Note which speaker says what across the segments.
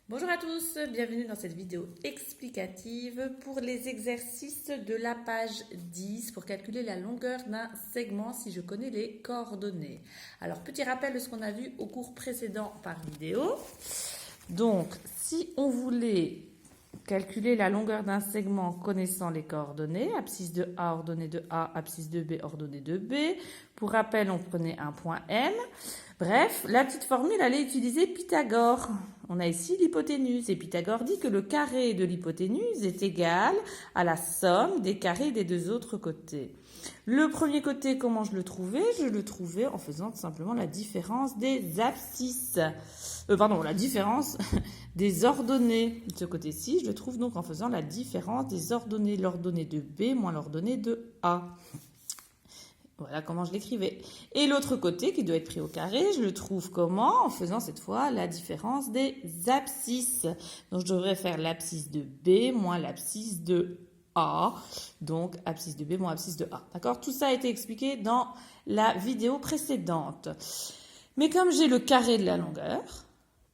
Speaker 1: Bonjour à tous, bienvenue dans cette vidéo explicative pour les exercices de la page 10 pour calculer la longueur d'un segment si je connais les coordonnées. Alors, petit rappel de ce qu'on a vu au cours précédent par vidéo. Donc, si on voulait calculer la longueur d'un segment connaissant les coordonnées, abscisse de A ordonnée de A, abscisse de B ordonnée de B. Pour rappel, on prenait un point M. Bref, la petite formule allait utiliser Pythagore. On a ici l'hypoténuse et Pythagore dit que le carré de l'hypoténuse est égal à la somme des carrés des deux autres côtés. Le premier côté, comment je le trouvais? Je le trouvais en faisant tout simplement la différence des abscisses. La différence des ordonnées. De ce côté-ci, je le trouve donc en faisant la différence des ordonnées. L'ordonnée de B moins l'ordonnée de A. Voilà comment je l'écrivais. Et l'autre côté, qui doit être pris au carré, je le trouve comment? En faisant cette fois la différence des abscisses. Donc, je devrais faire l'abscisse de B moins l'abscisse de A. Donc, abscisse de B moins abscisse de A. D'accord? Tout ça a été expliqué dans la vidéo précédente. Mais comme j'ai le carré de la longueur,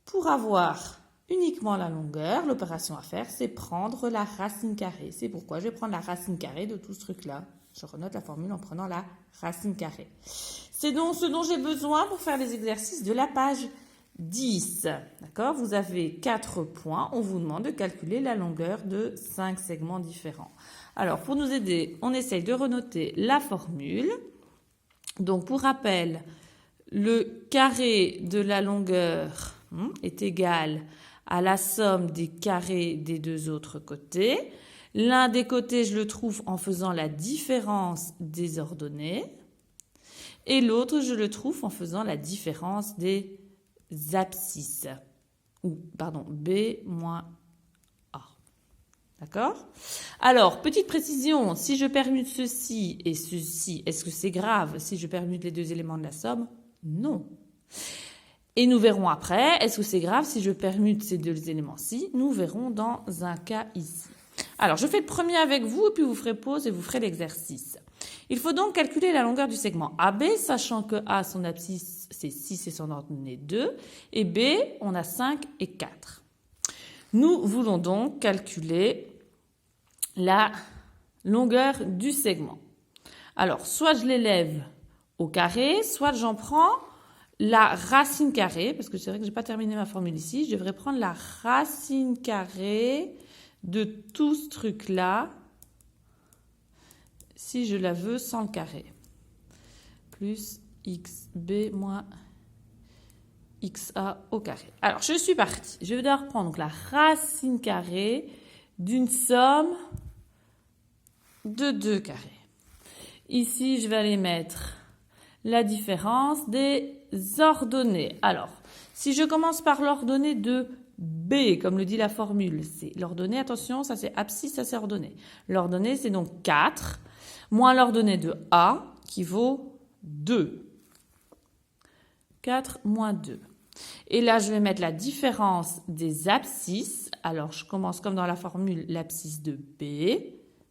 Speaker 1: pour avoir uniquement la longueur, l'opération à faire, c'est prendre la racine carrée. C'est pourquoi je vais prendre la racine carrée de tout ce truc-là. Je renote la formule en prenant la racine carrée. C'est donc ce dont j'ai besoin pour faire les exercices de la page 10. D'accord? Vous avez 4 points. On vous demande de calculer la longueur de 5 segments différents. Alors, pour nous aider, on essaye de renoter la formule. Donc, pour rappel, le carré de la longueur est égal à la somme des carrés des deux autres côtés. L'un des côtés, je le trouve en faisant la différence des ordonnées. Et l'autre, je le trouve en faisant la différence des abscisses. B moins A. D'accord? Alors, petite précision, si je permute ceci et ceci, est-ce que c'est grave si je permute les deux éléments de la somme? Non. Et nous verrons après, est-ce que c'est grave si je permute ces deux éléments-ci? Nous verrons dans un cas ici. Alors, je fais le premier avec vous, et puis vous ferez pause et vous ferez l'exercice. Il faut donc calculer la longueur du segment AB, sachant que A, son abscisse, c'est 6 et son ordonnée 2, et B, on a 5 et 4. Nous voulons donc calculer la longueur du segment. Alors, soit je l'élève au carré, soit j'en prends la racine carrée, parce que c'est vrai que je n'ai pas terminé ma formule ici, je devrais prendre la racine carrée de tout ce truc-là, si je la veux sans le carré, plus xb moins xa au carré. Alors, je suis partie. Je vais devoir prendre donc la racine carrée d'une somme de 2 carrés. Ici, je vais aller mettre la différence des ordonnées. Alors, si je commence par l'ordonnée de B, comme le dit la formule, c'est l'ordonnée, attention, ça c'est abscisse, ça c'est ordonnée. L'ordonnée, c'est donc 4, moins l'ordonnée de A, qui vaut 2. 4 moins 2. Et là, je vais mettre la différence des abscisses. Alors, je commence comme dans la formule, l'abscisse de B,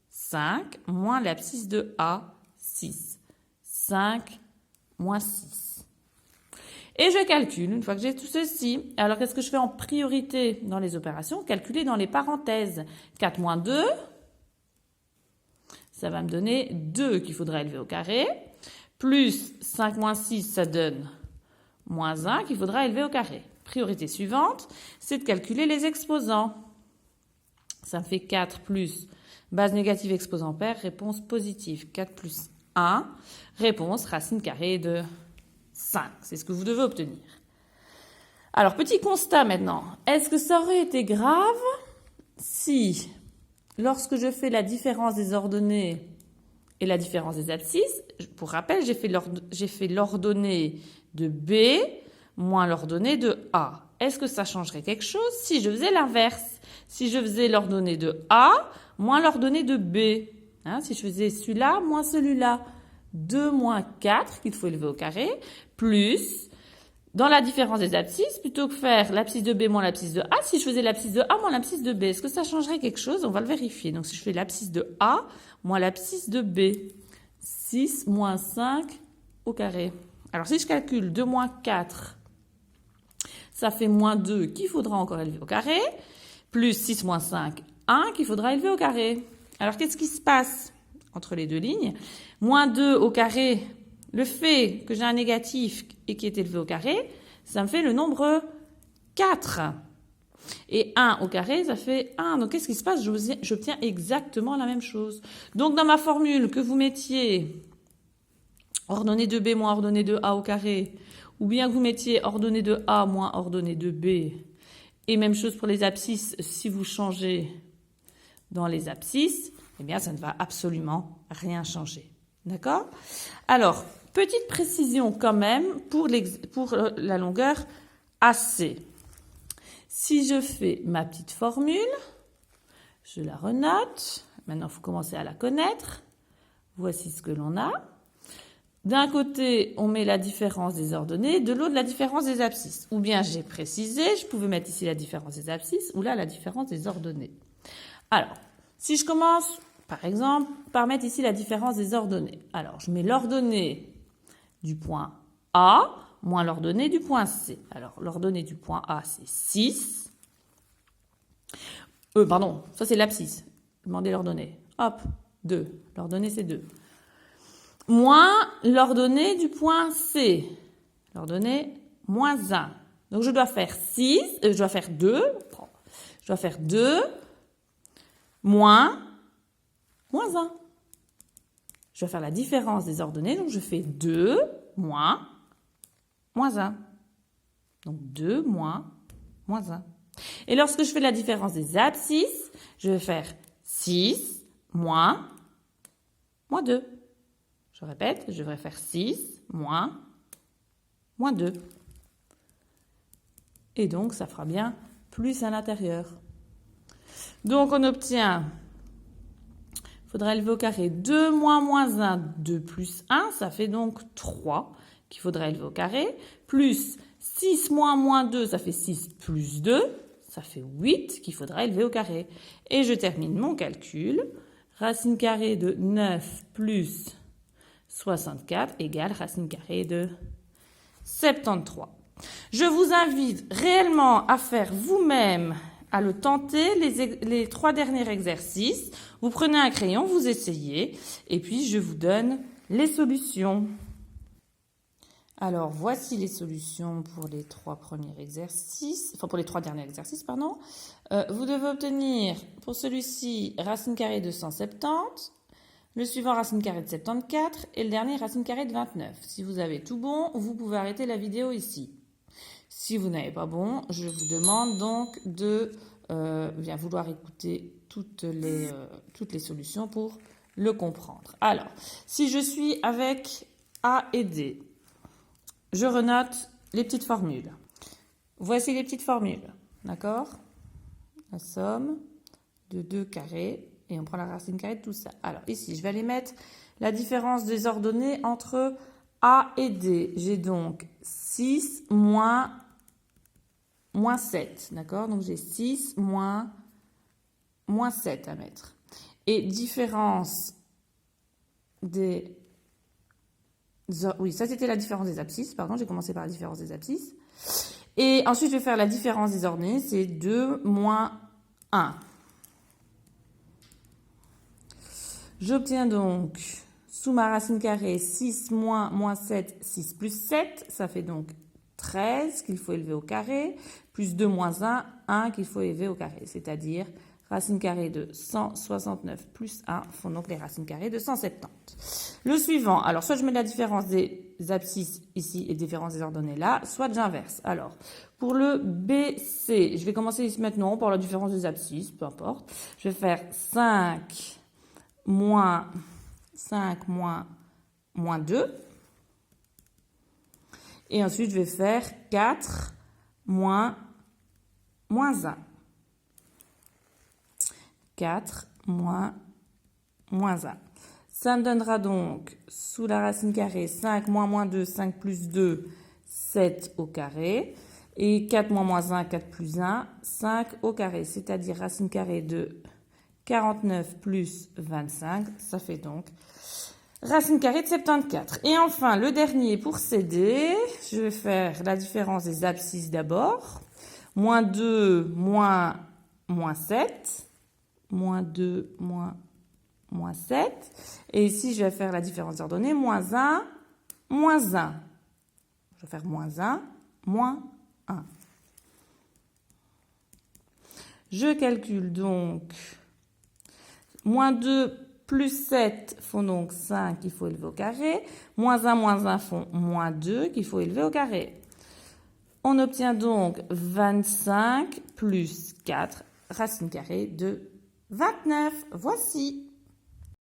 Speaker 1: 5, moins l'abscisse de A, 6. 5 moins 6. Et je calcule, une fois que j'ai tout ceci. Alors, qu'est-ce que je fais en priorité dans les opérations? Calculer dans les parenthèses. 4 moins 2, ça va me donner 2 qu'il faudra élever au carré. Plus 5 moins 6, ça donne moins 1 qu'il faudra élever au carré. Priorité suivante, c'est de calculer les exposants. Ça me fait 4 plus base négative exposant pair, réponse positive. 4 plus 1, réponse racine carrée de 5. C'est ce que vous devez obtenir. Alors, petit constat maintenant. Est-ce que ça aurait été grave si, lorsque je fais la différence des ordonnées et la différence des abscisses, pour rappel, j'ai fait l'ordonnée de B moins l'ordonnée de A. Est-ce que ça changerait quelque chose si je faisais l'inverse? Si je faisais l'ordonnée de A moins l'ordonnée de B. Si je faisais celui-là moins celui-là. 2 moins 4 qu'il faut élever au carré, plus, dans la différence des abscisses, plutôt que faire l'abscisse de B moins l'abscisse de A, si je faisais l'abscisse de A moins l'abscisse de B, est-ce que ça changerait quelque chose? On va le vérifier. Donc, si je fais l'abscisse de A moins l'abscisse de B, 6 moins 5 au carré. Alors, si je calcule 2 moins 4, ça fait moins 2 qu'il faudra encore élever au carré, plus 6 moins 5, 1 qu'il faudra élever au carré. Alors, qu'est-ce qui se passe entre les deux lignes? Moins 2 au carré, le fait que j'ai un négatif et qui est élevé au carré, ça me fait le nombre 4. Et 1 au carré, ça fait 1. Donc, qu'est-ce qui se passe? J'obtiens exactement la même chose. Donc, dans ma formule, que vous mettiez ordonnée de B moins ordonnée de A au carré, ou bien que vous mettiez ordonnée de A moins ordonnée de B, et même chose pour les abscisses, si vous changez dans les abscisses, eh bien, ça ne va absolument rien changer. D'accord? Alors, petite précision quand même pour la longueur AC. Si je fais ma petite formule, je la renote. Maintenant, il faut commencer à la connaître. Voici ce que l'on a. D'un côté, on met la différence des ordonnées, de l'autre, la différence des abscisses. Ou bien, j'ai précisé, je pouvais mettre ici la différence des abscisses, ou là, la différence des ordonnées. Alors, si je commence, par exemple, par mettre ici la différence des ordonnées. Alors, je mets l'ordonnée du point A moins l'ordonnée du point C. Alors, l'ordonnée du point A, c'est 6. Pardon, ça c'est l'abscisse. Demandez l'ordonnée. Hop, 2. L'ordonnée, c'est 2. Moins l'ordonnée du point C. L'ordonnée, moins 1. Donc, je dois faire 2. Je dois faire 2 moins 1. Je dois faire la différence des ordonnées. Donc, je fais 2 moins 1. Donc, 2 moins 1. Et lorsque je fais la différence des abscisses, je vais faire 6 moins 2. Je répète, je vais faire 6 moins 2. Et donc, ça fera bien plus à l'intérieur. Donc, on obtient, il faudra élever au carré 2 moins 1, 2 plus 1, ça fait donc 3 qu'il faudra élever au carré, plus 6 moins 2, ça fait 6 plus 2, ça fait 8 qu'il faudra élever au carré. Et je termine mon calcul. Racine carrée de 9 plus 64 égale racine carrée de 73. Je vous invite réellement à faire vous-même, à le tenter, les 3 derniers exercices. Vous prenez un crayon, vous essayez, et puis je vous donne les solutions. Alors, voici les solutions pour les 3 premiers exercices, enfin pour les 3 derniers exercices, pardon. Vous devez obtenir, pour celui-ci, racine carrée de 170, le suivant, racine carrée de 74, et le dernier, racine carrée de 29. Si vous avez tout bon, vous pouvez arrêter la vidéo ici. Si vous n'avez pas bon, je vous demande donc de bien vouloir écouter toutes les solutions pour le comprendre. Alors, si je suis avec A et D, je renote les petites formules. Voici les petites formules, d'accord? La somme de 2 carrés, et on prend la racine carrée de tout ça. Alors ici, je vais aller mettre la différence des ordonnées entre A et D. J'ai donc 6 moins 7, d'accord? Donc j'ai 6 moins 7 à mettre. Et différence des... Oui, ça c'était la différence des abscisses, pardon, j'ai commencé par la différence des abscisses. Et ensuite, je vais faire la différence des ordonnées, c'est 2 moins 1. J'obtiens donc, sous ma racine carrée, 6 moins 7, 6 plus 7, ça fait donc 13 qu'il faut élever au carré, plus 2 moins 1, 1 qu'il faut élever au carré, c'est-à-dire racine carrée de 169 plus 1 font donc les racines carrées de 170. Le suivant, alors soit je mets la différence des abscisses ici et différence des ordonnées là, soit j'inverse. Alors, pour le BC, je vais commencer ici maintenant par la différence des abscisses, peu importe. Je vais faire 5 moins 2. Et ensuite, je vais faire 4 moins 1. 4 moins 1. Ça me donnera donc, sous la racine carrée, 5 moins 2, 5 plus 2, 7 au carré. Et 4 moins 1, 4 plus 1, 5 au carré. C'est-à-dire racine carrée de 49 plus 25. Ça fait donc Racine carrée de 74. Et enfin, le dernier pour s'aider, je vais faire la différence des abscisses d'abord. Moins 2, moins 7. Moins 2, moins 7. Et ici, je vais faire la différence ordonnée. Moins 1, moins 1. Je vais faire moins 1, moins 1. Je calcule donc moins 2 plus 7 font donc 5 qu'il faut élever au carré. Moins 1 font moins 2 qu'il faut élever au carré. On obtient donc 25 plus 4 racine carrée de 29. Voici.